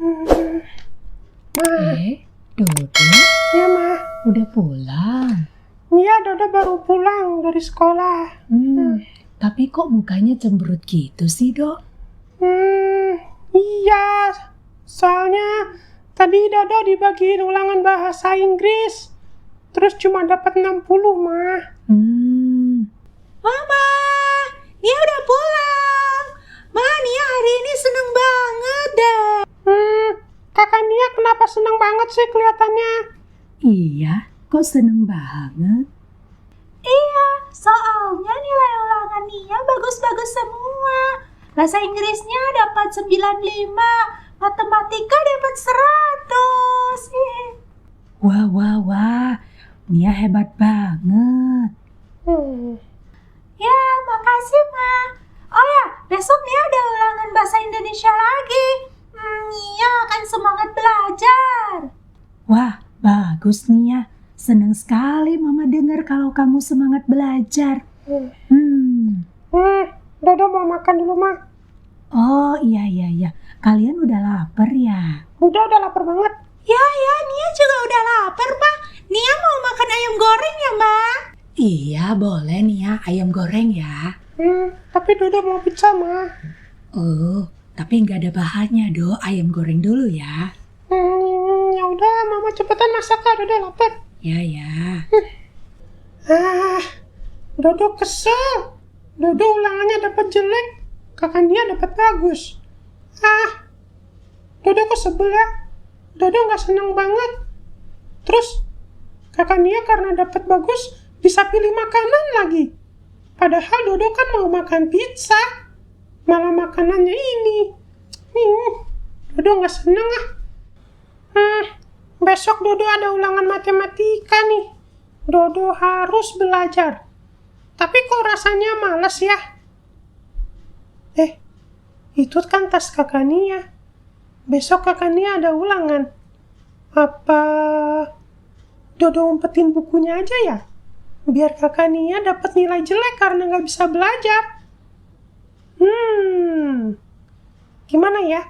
Ma, Dodo, ya Ma. udah pulang. Iya, Dodo baru pulang dari sekolah. Tapi kok mukanya cemberut gitu sih, Dok? Iya. Soalnya tadi Dodo dibagiin ulangan bahasa Inggris. Terus cuma dapat 60, Ma. Mama, Nia udah pulang. Ma, Nia hari ini seneng banget deh. Kakak Nia kenapa seneng banget sih kelihatannya? Iya, kok seneng banget? Iya, soalnya nilai ulangan Nia bagus-bagus semua. Bahasa Inggrisnya dapat 95, matematika dapat 100. Wah, Nia hebat banget. Ya, makasih, Ma. Oh ya, besok Nia ada ulangan bahasa Indonesia lagi. Nia akan semangat belajar. Wah, bagus Nia. Senang sekali Mama dengar kalau kamu semangat belajar. Dodo mau makan dulu, Ma. Oh, iya. Kalian udah lapar ya? Udah lapar banget. Ya, Nia juga udah lapar, Pak. Nia mau makan ayam goreng ya, Ma? Iya, boleh Nia. Ayam goreng ya. Tapi Dodo mau pizza, Ma. Oh, tapi nggak ada bahannya, Do. Ayam goreng dulu ya. Ya udah, Mama cepetan masak, Kak. Dodo lapar. Ya. Dodo kesel. Dodo ulangannya dapat jelek. Kakak Nia dapat bagus. Dodo kok sebel ya? Dodo nggak senang banget. Terus kakak Nia karena dapat bagus bisa pilih makanan lagi. Padahal Dodo kan mau makan pizza. Malah makanannya ini. Dodo nggak seneng Besok Dodo ada ulangan matematika nih. Dodo harus belajar. Tapi kok rasanya malas ya? Itu kan tas kakak Nia. Besok kakak Nia ada ulangan. Apa Dodo umpetin bukunya aja ya? Biar kakak Nia dapat nilai jelek karena nggak bisa belajar. Gimana ya?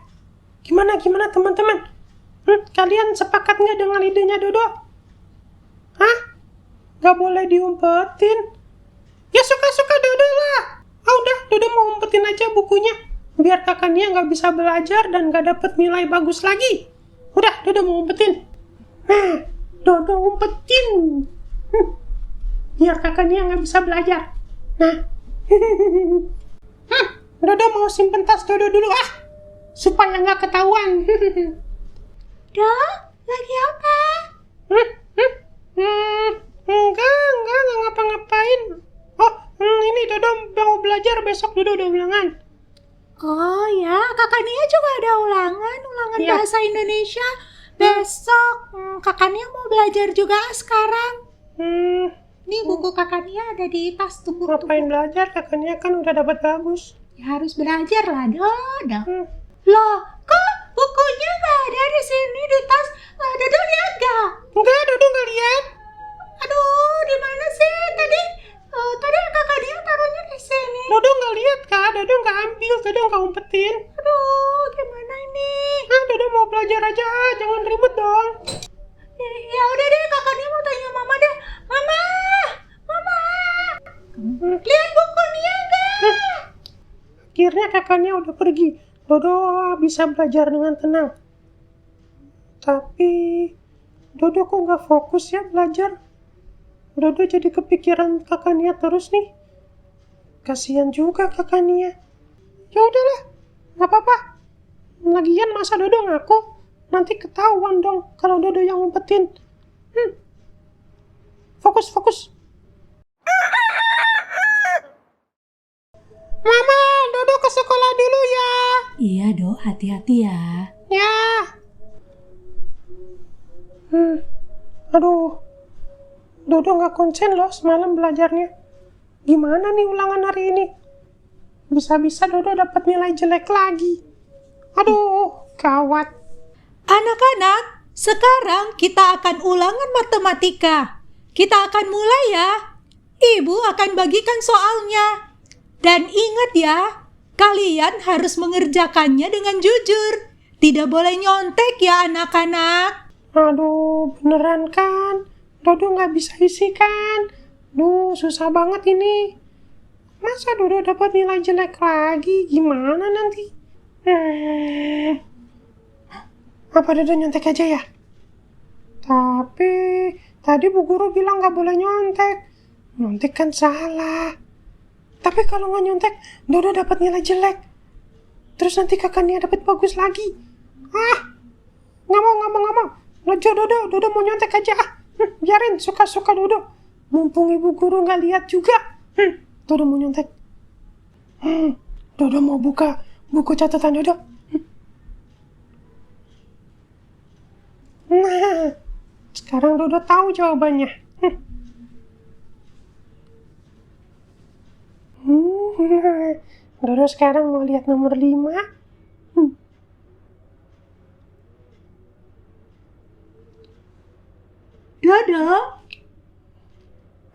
Gimana teman-teman? Kalian sepakat nggak dengan idenya Dodo? Nggak boleh diumpetin? Ya suka-suka Dodo lah. Udah, Dodo mau umpetin aja bukunya. Biar kakak Nia nggak bisa belajar dan nggak dapat nilai bagus lagi. Udah, Dodo mau umpetin. Dodo umpetin. Biar kakak Nia nggak bisa belajar. Dodo mau simpen tas Dodo dulu supaya nggak ketahuan. Dok, lagi apa? Enggak ngapa-ngapain. Ini Dodo mau belajar, besok Dodo udah ulangan. Oh ya, kakak Nia juga ada ulangan Iya. bahasa Indonesia. Besok kakak Nia mau belajar juga sekarang. Nih buku kakak Nia ada di tas tubuh. Ngapain belajar? Kakak Nia kan udah dapat bagus. Ya harus belajar lah, Dodo. Loh, kok bukunya nggak ada di sini di tas? Dodo lihat gak? Enggak, Dodo nggak lihat. Aduh, di mana sih tadi? Tadi kakak Nia taruhnya di sini. Dodo nggak lihat, Kak. Dodo nggak ambil, Dodo nggak umpetin. Aduh, gimana ini? Dodo mau belajar aja, jangan ribet dong. Ya udah deh, kakak Nia mau tanya Mama deh. Mama, lihat buku Nia nggak? Akhirnya kakaknya udah pergi. Dodo bisa belajar dengan tenang. Tapi Dodo kok nggak fokus ya belajar? Dodo jadi kepikiran kakak Nia terus nih. Kasihan juga kakak Nia. Ya udahlah, nggak apa-apa. Lagian masa Dodo ngaku? Nanti ketahuan dong kalau Dodo yang umpetin. Fokus. Mama, Dodo ke sekolah dulu ya. Iya, Dok. Hati-hati ya. Ya. Aduh. Dodo nggak konsen loh semalam belajarnya. Gimana nih ulangan hari ini? Bisa-bisa Dodo dapat nilai jelek lagi. Aduh, gawat. Anak-anak, sekarang kita akan ulangan matematika. Kita akan mulai ya. Ibu akan bagikan soalnya. Dan ingat ya, kalian harus mengerjakannya dengan jujur. Tidak boleh nyontek ya anak-anak. Aduh, beneran kan? Dodo nggak bisa isi kan? Duh, susah banget ini. Masa Dodo dapat nilai jelek lagi? Gimana nanti? Apa Dodo nyontek aja ya? Tapi tadi Bu Guru bilang nggak boleh nyontek. Nyontek kan salah. Tapi kalau nggak nyontek, Dodo dapat nilai jelek. Terus nanti kakaknya dapat bagus lagi. Nggak mau. Lejo Dodo mau nyontek aja. Biarin, suka-suka Dodo. Mumpung Ibu Guru nggak lihat juga. Dodo mau nyontek. Dodo mau buka buku catatan Dodo. Nah, sekarang Dodo tahu jawabannya. Dodo sekarang mau lihat nomor 5. Dodo,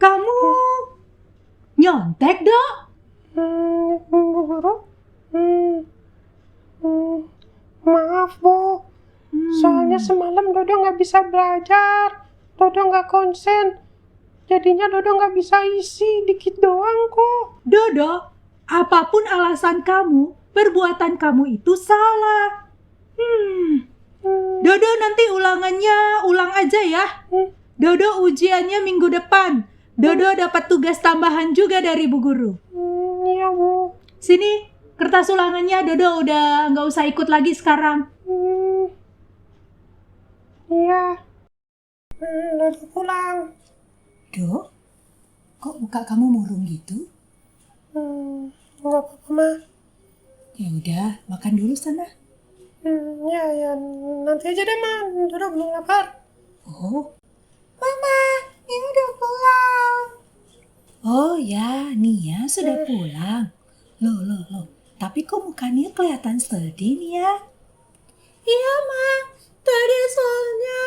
kamu nyontek, Dok? Bu Guru? Maaf, Bu. Soalnya semalam Dodo nggak bisa belajar. Dodo nggak konsen. Jadinya Dodo nggak bisa isi, dikit doang kok. Dodo, apapun alasan kamu, perbuatan kamu itu salah. Dodo nanti ulangannya ulang aja ya. Dodo ujiannya minggu depan. Dodo dapat tugas tambahan juga dari Bu Guru. Iya, Bu. Sini, kertas ulangannya Dodo udah nggak usah ikut lagi sekarang. Iya. Dodo pulang. Dok, kok muka kamu murung gitu? Nggak apa-apa, Ma. Ya udah, makan dulu sana. Ya, nanti aja deh, Ma. Dodo belum lapar. Oh, Mama, ini udah pulang. oh ya, Nia sudah pulang. Loh. Tapi kok mukanya kelihatan sedih, Nia? Iya, Ma. Tadi soalnya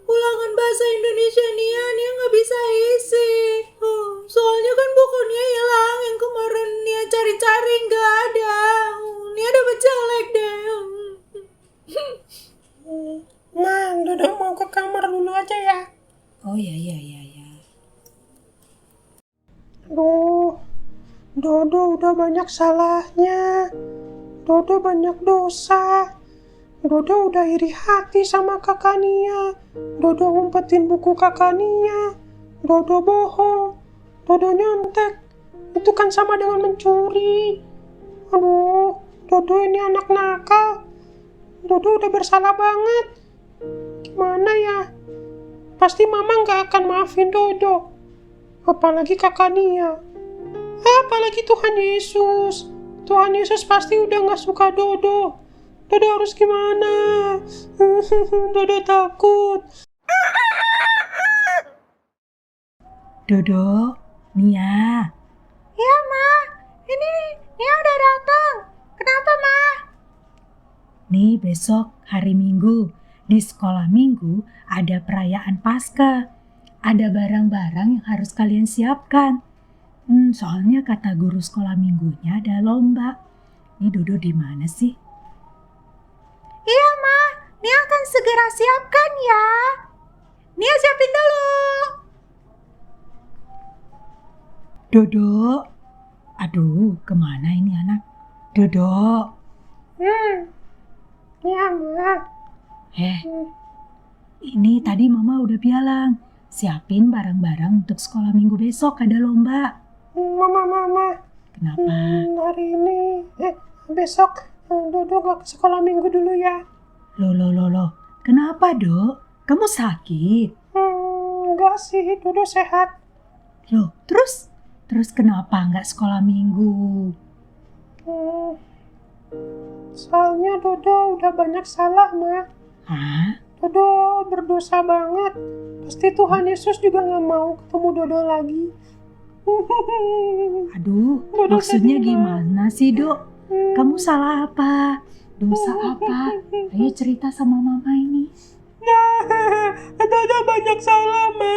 ulangan bahasa Indonesia Nia nggak bisa isi. Soalnya kan bukunya hilang yang kemarin Nia cari-cari nggak ada. Nia dapat jelek deh. Ma, Dodo mau ke kamar dulu aja ya. Oh ya. Aduh, Dodo udah banyak salahnya. Dodo banyak dosa. Dodo udah iri hati sama kakak Nia. Dodo ngumpetin buku kakak Nia. Dodo bohong. Dodo nyontek. Itu kan sama dengan mencuri. Aduh, Dodo ini anak nakal. Dodo udah bersalah banget. Gimana ya? Pasti Mama nggak akan maafin Dodo. Apalagi kakak Nia. Apalagi Tuhan Yesus. Tuhan Yesus pasti udah nggak suka Dodo. Dodo harus gimana? Dodo takut. Dodo, Nia. Iya, Ma. Ini Nia udah datang. Kenapa, Ma? Nih besok hari Minggu, di sekolah Minggu ada perayaan Paskah. Ada barang-barang yang harus kalian siapkan. Soalnya kata guru sekolah minggunya ada lomba. Nih Dodo di mana sih? Iya, Ma. Nia akan segera siapkan ya. Nia siapin dulu. Dodo. Aduh, kemana ini anak? Dodo. Iya, Ma. Ini tadi Mama udah bilang. Siapin barang-barang untuk sekolah minggu besok ada lomba. Mama. Kenapa? Hari ini, besok Dodo gak ke sekolah minggu dulu ya. Loh. Kenapa, Dok? Kamu sakit? Enggak sih, Dodo sehat. Loh, terus kenapa nggak sekolah minggu? Soalnya Dodo udah banyak salah, Ma. Hah? Dodo berdosa banget. Pasti Tuhan Yesus juga gak mau ketemu Dodo lagi. Aduh, Dodo maksudnya sedih, Ma. gimana sih, Dok? Kamu salah apa? Dosa apa? Ayo cerita sama Mama ini. Dodo banyak salah, Ma.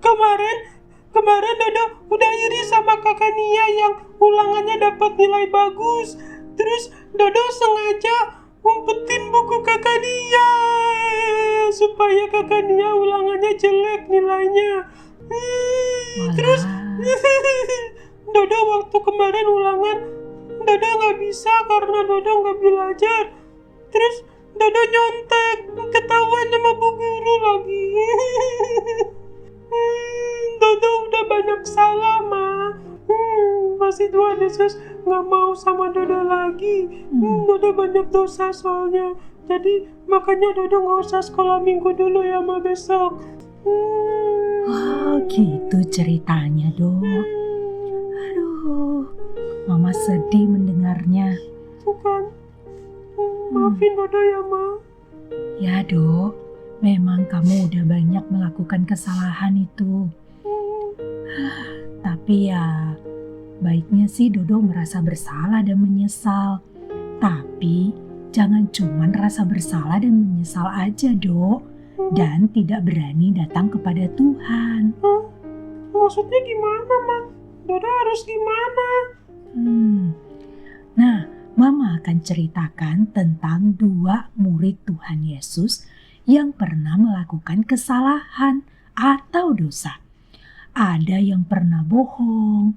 Kemarin Dodo udah iri sama kakak Nia yang ulangannya dapat nilai bagus. Terus Dodo sengaja umpetin buku kakak dia supaya kakak dia ulangannya jelek nilainya. Terus Dodo waktu kemarin ulangan, Dodo nggak bisa karena Dodo nggak belajar. Terus Dodo nyontek, ketahuan sama bu guru lagi. Dodo udah banyak salah, Ma. Pasti Tuhan Yesus nggak mau sama Dodo lagi. Dodo banyak dosa soalnya. Jadi makanya Dodo nggak usah sekolah minggu dulu ya, Ma, besok. Oh, gitu ceritanya, Dok. Aduh, Mama sedih mendengarnya. Tuh kan. Maafin Dodo ya, Ma. Ya, Dok. Memang kamu udah banyak melakukan kesalahan itu. Tapi ya, baiknya sih Dodo merasa bersalah dan menyesal. Tapi jangan cuma rasa bersalah dan menyesal aja, Dok. Dan tidak berani datang kepada Tuhan. Maksudnya gimana, Ma? Dodo harus gimana? Nah, Mama akan ceritakan tentang 2 murid Tuhan Yesus yang pernah melakukan kesalahan atau dosa. Ada yang pernah bohong,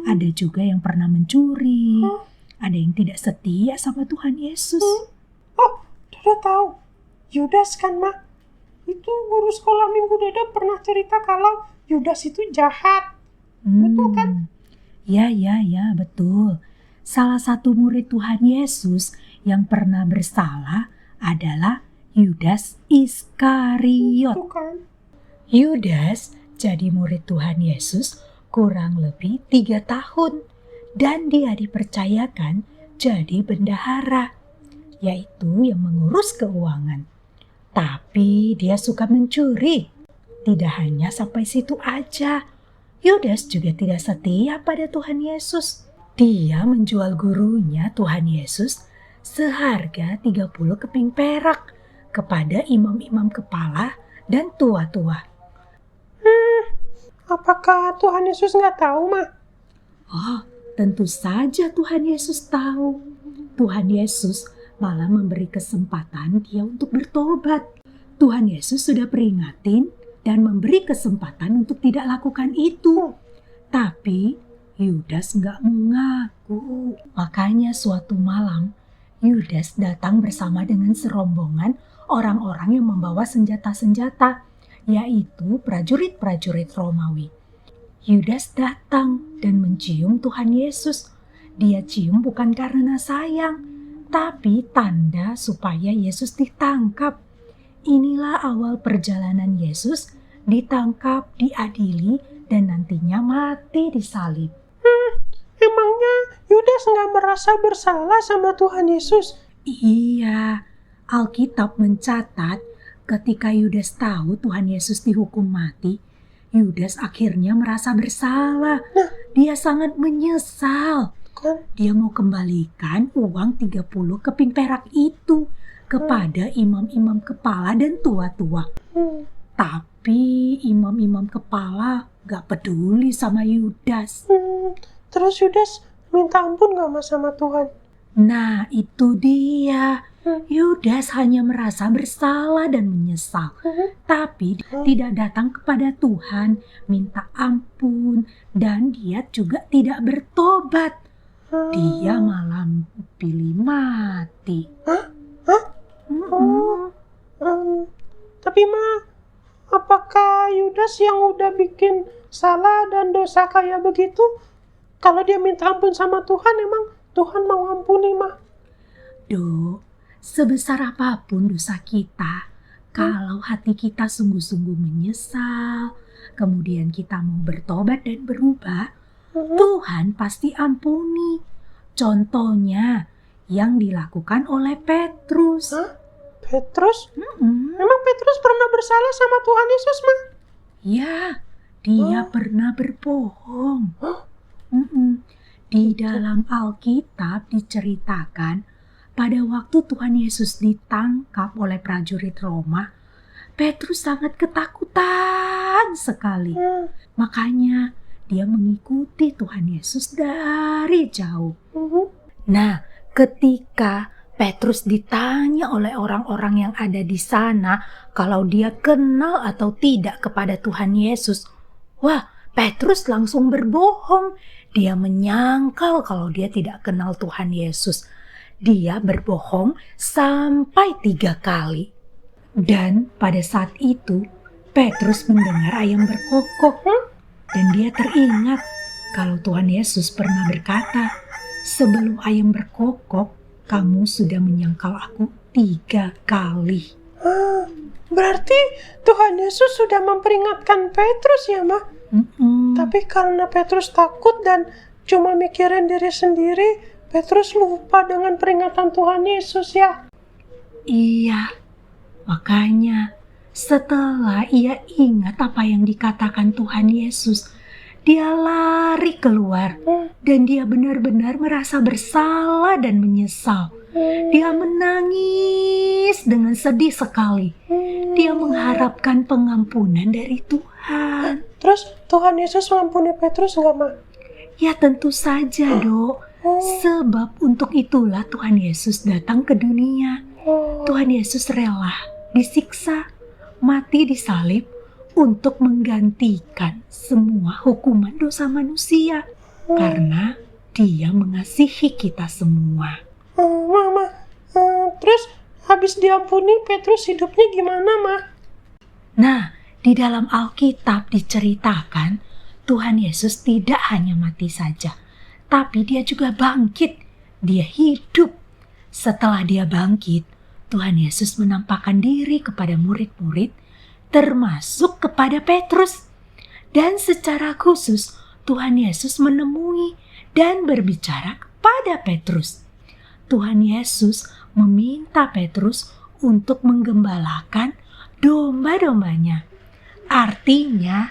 ada juga yang pernah mencuri, ada yang tidak setia sama Tuhan Yesus. Oh, Dodo tahu. Yudas kan, Ma? Itu guru sekolah minggu Dodo pernah cerita kalau Yudas itu jahat. Betul kan? Ya, betul. Salah satu murid Tuhan Yesus yang pernah bersalah adalah Yudas Iskariot. Tuh kan? Yudas jadi murid Tuhan Yesus kurang lebih 3 tahun dan dia dipercayakan jadi bendahara, yaitu yang mengurus keuangan. Tapi dia suka mencuri. Tidak hanya sampai situ aja, Yudas juga tidak setia pada Tuhan Yesus. Dia menjual gurunya Tuhan Yesus seharga 30 keping perak kepada imam-imam kepala dan tua-tua. Apakah Tuhan Yesus nggak tahu, Ma? Oh, tentu saja Tuhan Yesus tahu. Tuhan Yesus malah memberi kesempatan dia untuk bertobat. Tuhan Yesus sudah peringatin dan memberi kesempatan untuk tidak lakukan itu. Tapi Yudas nggak mengaku. Makanya suatu malam Yudas datang bersama dengan serombongan orang-orang yang membawa senjata-senjata, yaitu prajurit-prajurit Romawi. Yudas datang dan mencium Tuhan Yesus. Dia cium bukan karena sayang, tapi tanda supaya Yesus ditangkap. Inilah awal perjalanan Yesus, ditangkap, diadili, dan nantinya mati disalib. Emangnya Yudas nggak merasa bersalah sama Tuhan Yesus? Iya, Alkitab mencatat ketika Yudas tahu Tuhan Yesus dihukum mati, Yudas akhirnya merasa bersalah. Dia sangat menyesal. Kan? Dia mau kembalikan uang 30 keping perak itu kepada imam-imam kepala dan tua-tua. Tapi imam-imam kepala gak peduli sama Yudas. Terus Yudas minta ampun nggak, Ma, sama Tuhan? Nah, itu dia. Yudas hanya merasa bersalah dan menyesal, tapi tidak datang kepada Tuhan, minta ampun, dan dia juga tidak bertobat. Dia malah pilih mati. Tapi, Ma, apakah Yudas yang udah bikin salah dan dosa kayak begitu, kalau dia minta ampun sama Tuhan, emang Tuhan mau ampuni, Ma? Dok, sebesar apapun dosa kita, kalau hati kita sungguh-sungguh menyesal, kemudian kita mau bertobat dan berubah, Tuhan pasti ampuni. Contohnya yang dilakukan oleh Petrus. Petrus? Emang Petrus pernah bersalah sama Tuhan Yesus, Ma? Ya, dia pernah berbohong. Di dalam Alkitab diceritakan pada waktu Tuhan Yesus ditangkap oleh prajurit Roma, Petrus sangat ketakutan sekali. Makanya dia mengikuti Tuhan Yesus dari jauh. Nah, Ketika Petrus ditanya oleh orang-orang yang ada di sana kalau dia kenal atau tidak kepada Tuhan Yesus, wah, Petrus langsung berbohong. Dia menyangkal kalau dia tidak kenal Tuhan Yesus. Dia berbohong sampai 3 kali. Dan pada saat itu, Petrus mendengar ayam berkokok. Dan dia teringat kalau Tuhan Yesus pernah berkata, "Sebelum ayam berkokok, kamu sudah menyangkal aku 3 kali." Berarti Tuhan Yesus sudah memperingatkan Petrus ya, Ma? Tapi karena Petrus takut dan cuma mikirin diri sendiri, Petrus lupa dengan peringatan Tuhan Yesus ya. Iya, makanya setelah ia ingat apa yang dikatakan Tuhan Yesus, dia lari keluar dan dia benar-benar merasa bersalah dan menyesal. Dia menangis dengan sedih sekali. Dia mengharapkan pengampunan dari Tuhan. Terus Tuhan Yesus mengampuni Petrus nggak, Ma? Ya tentu saja, Dok. Sebab untuk itulah Tuhan Yesus datang ke dunia. Tuhan Yesus rela disiksa, mati di salib untuk menggantikan semua hukuman dosa manusia. Karena Dia mengasihi kita semua. Mama, terus habis diampuni Petrus hidupnya gimana, Ma? Nah, di dalam Alkitab diceritakan Tuhan Yesus tidak hanya mati saja, tapi Dia juga bangkit. Dia hidup. Setelah Dia bangkit, Tuhan Yesus menampakkan diri kepada murid-murid, termasuk kepada Petrus. Dan secara khusus Tuhan Yesus menemui dan berbicara kepada Petrus. Tuhan Yesus meminta Petrus untuk menggembalakan domba-dombanya. Artinya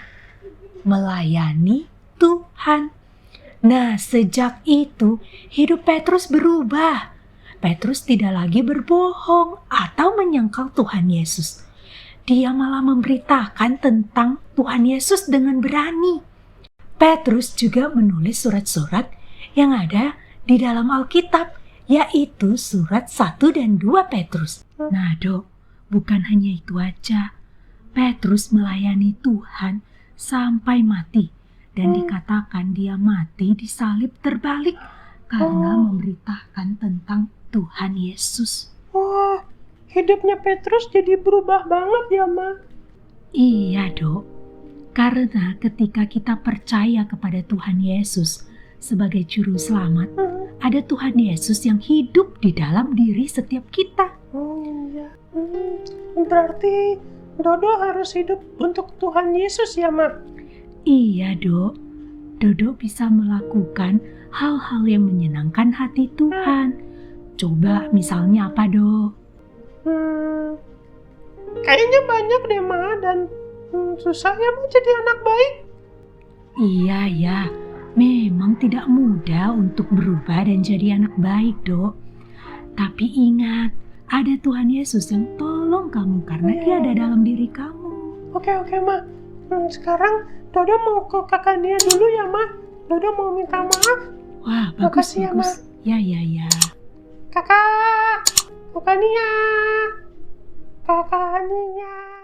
melayani Tuhan. Nah, sejak itu hidup Petrus berubah. Petrus tidak lagi berbohong atau menyangkal Tuhan Yesus. Dia malah memberitakan tentang Tuhan Yesus dengan berani. Petrus juga menulis surat-surat yang ada di dalam Alkitab, yaitu surat 1 dan 2 Petrus. Nah, Dok, bukan hanya itu aja. Petrus melayani Tuhan sampai mati. Dan dikatakan dia mati disalib terbalik karena memberitakan tentang Tuhan Yesus. Wah, hidupnya Petrus jadi berubah banget ya, Ma? Iya, Dok. Karena ketika kita percaya kepada Tuhan Yesus sebagai juru selamat, ada Tuhan Yesus yang hidup di dalam diri setiap kita. Iya. Berarti Dodo harus hidup untuk Tuhan Yesus ya, Ma? Iya, Dok. Dodo bisa melakukan hal-hal yang menyenangkan hati Tuhan. Coba misalnya apa, Dok? Kayaknya banyak deh, Ma, dan susah ya, Ma, jadi anak baik. Iya, ya. Memang tidak mudah untuk berubah dan jadi anak baik, Dok. Tapi ingat, ada Tuhan Yesus yang tolong kamu karena Dia ada dalam diri kamu. Oke, Ma. Sekarang Dodo mau ke kakak Nia dulu ya, Ma. Dodo mau minta maaf. Wah, bagus, Makasih bagus. Ya, Ma. Ya. Kakak Nia. Kakak Nia.